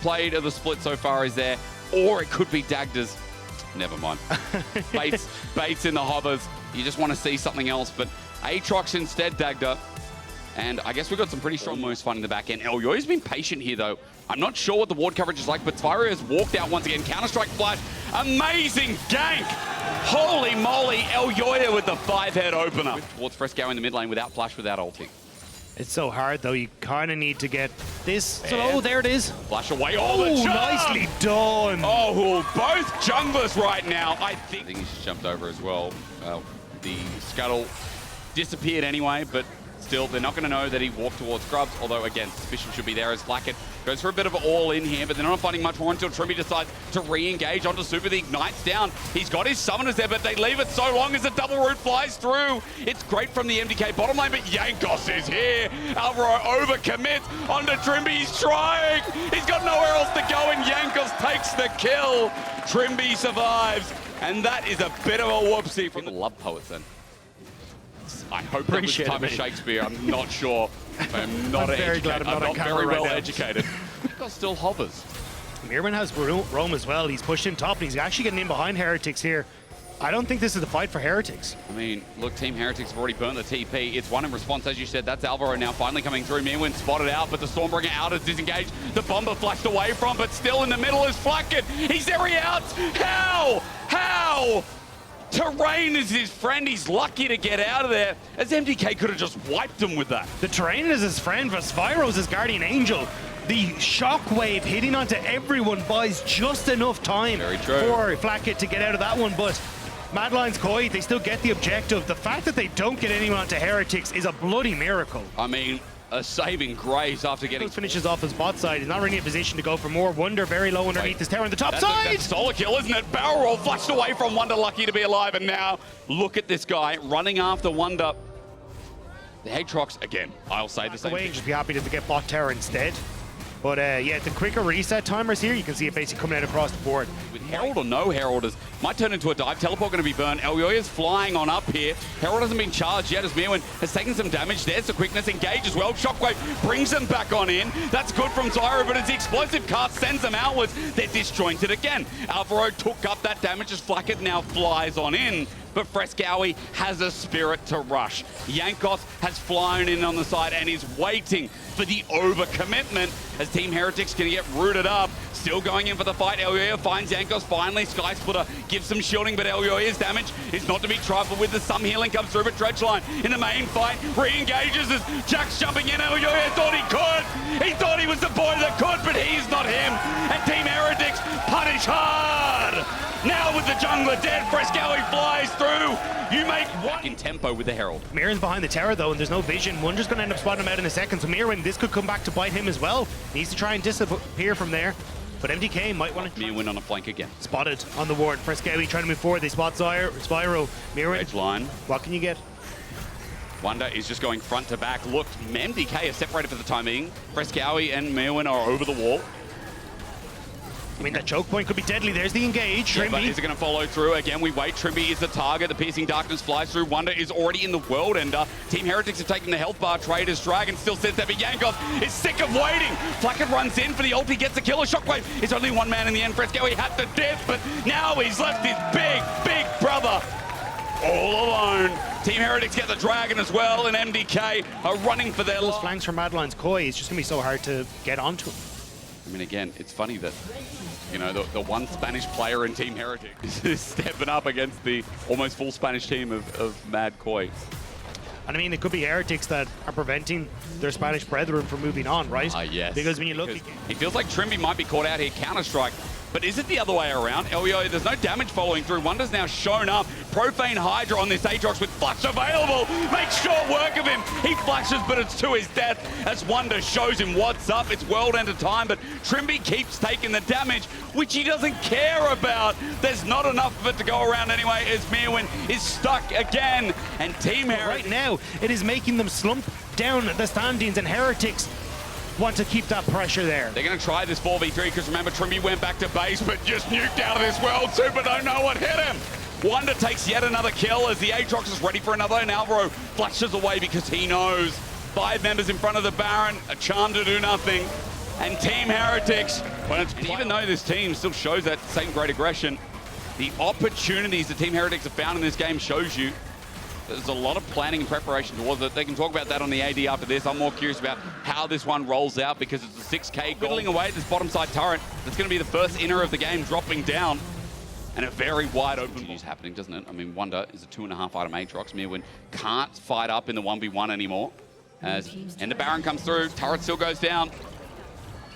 played of the split so far is there, or it could be Dagda's. Never mind. Baits in the hovers. You just want to see something else, but Aatrox instead, Dagda. And I guess we've got some pretty strong moves fun in the back end. Elyoya's been patient here, though. I'm not sure what the ward coverage is like, but Spyro has walked out once again. Counter-Strike flash. Amazing gank! Holy moly, Elyoya with the 5-head opener. Towards Fresco in the mid lane without flash, without ulti. It's so hard, though. You kind of need to get this. Oh, there it is. Flash away all the charm. Nicely done. Oh, both junglers right now. I think he's just jumped over as well. The scuttle disappeared anyway, but still, they're not going to know that he walked towards Grubs, although, again, suspicion should be there as Flacket goes for a bit of an all-in here, but they're not finding much more until Trimby decides to re-engage onto Super. The Ignite's down. He's got his summoners there, but they leave it so long as the double root flies through. It's great from the MDK bottom lane, but Jankos is here. Alvaro overcommits onto Trimby. He's trying. He's got nowhere else to go, and Jankos takes the kill. Trimby survives, and that is a bit of a whoopsie from the love poets then. I hope that was the time of Shakespeare. I'm not sure. I'm not very glad I'm not very well educated. Jankos still hovers. Mirman has roam as well. He's pushing top, and he's actually getting in behind Heretics here. I don't think this is the fight for Heretics. I mean, look, Team Heretics have already burned the TP. It's one in response, as you said. That's Alvaro now finally coming through. Mirwin spotted out, but the Stormbringer out is disengaged. The Bomber flashed away from, but still in the middle is Flacket. He's there, he out. How? How? Terrain is his friend. He's lucky to get out of there, as MDK could have just wiped him with that. The Terrain is his friend, but Spyro's his guardian angel. The shockwave hitting onto everyone buys just enough time for Flacket to get out of that one, but Mad Lions Koi, they still get the objective. The fact that they don't get anyone onto Heretics is a bloody miracle. I mean, a saving grace after getting... Finishes off his bot side. He's not really in a position to go for more. Wonder very low underneath this tower on the top side. That's solo kill, isn't it? Barrel roll flashed away from Wonder, lucky to be alive. And now, look at this guy running after Wonder. The Aatrox, again, I'll say the same thing. Just be happy to get bot tower instead. But yeah, the quicker reset timers here, you can see it basically coming out across the board. With Herald or no Heralders, might turn into a dive. Teleport going to be burned. Elyoya's flying on up here. Herald hasn't been charged yet as Mirwin has taken some damage. There's the quickness. Engage as well. Shockwave brings them back on in. That's good from Zyro, but as the explosive cast sends them outwards, they're disjointed again. Alvaro took up that damage as Flacket now flies on in. But Frescowie has a spirit to rush. Jankos has flown in on the side and is waiting for the overcommitment as Team Heretics can get rooted up. Still going in for the fight. Elyoya finds Jankos finally. Sky Splitter gives some shielding, but Elyoya's damage is not to be trifled with. The some healing comes through, but Dredgeline in the main fight re-engages as Jack's jumping in. Elyoya thought he could. He thought he was the boy that could, but he's not him. And Team Heretics punish hard. Now with the jungler dead, Frescowie flies through. You make one in tempo with the Herald. Mirren's behind the tower though, and there's no vision. Wonder's going to end up spotting him out in a second. So Mirren, this could come back to bite him as well. Needs to try and disappear from there. But MDK might want to Mirwin on a flank again. Spotted on the ward. Frescowie trying to move forward. They spot Spyro. Mirren. Edgeline. What can you get? Wonder is just going front to back. Look, MDK is separated for the time being. Frescowie and Mirwin are over the wall. I mean, that choke point could be deadly. There's the engage. Yeah, but is it going to follow through? Again, we wait. Trimby is the target. The piercing darkness flies through. Wonder is already in the world ender. Team Heretics have taken the health bar. Traders Dragon still sits there, but Jankos is sick of waiting. Flacket runs in for the ulti, gets the kill. A Shockwave is only one man in the end. Frescowie had to death, but now he's left his big brother all alone. Team Heretics get the Dragon as well, and MDK are running for their those flanks from Mad Lions Koi. It's just going to be so hard to get onto him. I mean, again, it's funny that, you know, the one Spanish player in Team Heretics is stepping up against the almost full Spanish team of Mad Koi. And I mean, it could be Heretics that are preventing their Spanish brethren from moving on, right? Yes. Because when you look... It feels like Trimby might be caught out here, Counter-Strike. But is it the other way around? Elyoya, there's no damage following through. Wonder's now shown up. Profane Hydra on this Aatrox with flash available. Makes short work of him. He flashes, but it's to his death as Wonder shows him what's up. It's world end of time, but Trimby keeps taking the damage, which he doesn't care about. There's not enough of it to go around anyway as Mirwin is stuck again. And Team Heretics... Right now, it is making them slump down the standings, and Heretics want to keep that pressure there. They're going to try this 4v3 because remember, Trimby went back to base, but just nuked out of this world. Super don't know what hit him. Wonder takes yet another kill as the Aatrox is ready for another, and Alvaro flashes away because he knows 5 members in front of the Baron, a charm to do nothing. And Team Heretics, even though this team still shows that same great aggression, the opportunities that Team Heretics have found in this game shows you there's a lot of planning and preparation towards it. They can talk about that on the AD after this. I'm more curious about how this one rolls out because it's a 6K goal. Whittling away at this bottom side turret. That's going to be the first inner of the game dropping down. And a very wide open is happening, doesn't it? I mean, Wonder is a 2.5 item Aatrox. Mirwin can't fight up in the 1v1 anymore. And the Baron comes through, turret still goes down.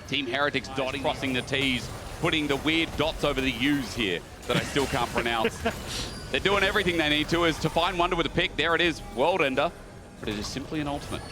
Team Heretics dotting, crossing the T's, putting the weird dots over the U's here that I still can't pronounce. They're doing everything they need to find Wonder with a pick. There it is, World Ender. But it is simply an ultimate.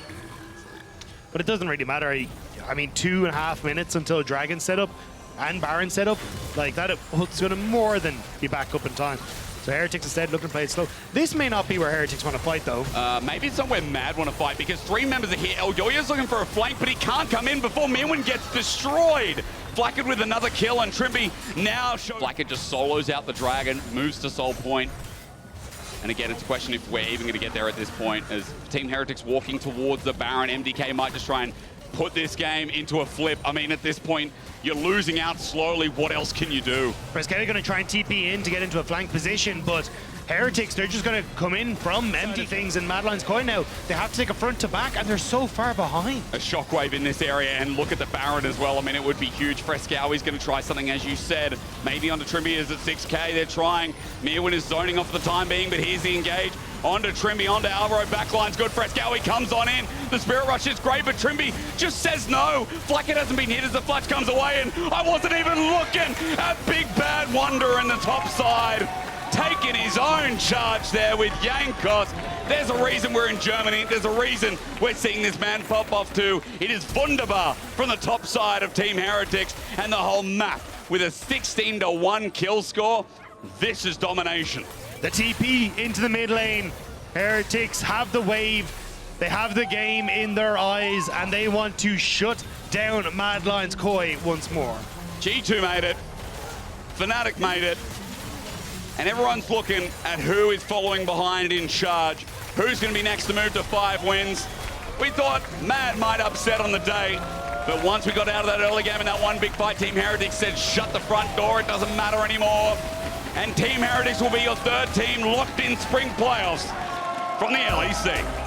But it doesn't really matter. I mean, 2.5 minutes until Dragon setup and Baron setup. Like, that, it's going to more than be back up in time. So Heretics instead looking to play it slow. This may not be where Heretics want to fight, though. Maybe it's somewhere Mad want to fight because 3 members are here. Elyoya's looking for a flank, but he can't come in before Mirwin gets destroyed. Flakked with another kill, and Trimby now shows... Flakked just solos out the Dragon, moves to Soul Point. And again, it's a question if we're even going to get there at this point. As Team Heretics walking towards the Baron, MDK might just try and put this game into a flip. I mean, at this point, you're losing out slowly. What else can you do? Fresqueta going to try and TP in to get into a flank position, but Heretics, they're just going to come in from empty things, and Madeline's Koi now, they have to take a front to back, and they're so far behind. A shockwave in this area, and look at the Baron as well. I mean, it would be huge. Frescowi's going to try something, as you said. Maybe onto Trimby is at 6K. They're trying. Mirwin is zoning off for the time being, but here's the engage. Onto Trimby, onto Alvaro, backline's good. Frescowi comes on in. The Spirit Rush is great, but Trimby just says no. Flakked hasn't been hit as the flash comes away, and I wasn't even looking at Big Bad Wonder in the top side. Taking his own charge there with Jankos. There's a reason we're in Germany. There's a reason we're seeing this man pop off too. It is Wunderbar from the top side of Team Heretics, and the whole map with a 16-1 kill score. This is domination. The TP into the mid lane. Heretics have the wave. They have the game in their eyes, and they want to shut down Madeline's Koi once more. G2 made it. Fnatic made it. And everyone's looking at who is following behind in charge. Who's going to be next to move to 5 wins? We thought Mad might upset on the day, but once we got out of that early game in that one big fight, Team Heretics said, shut the front door, it doesn't matter anymore. And Team Heretics will be your 3rd team locked in spring playoffs from the LEC.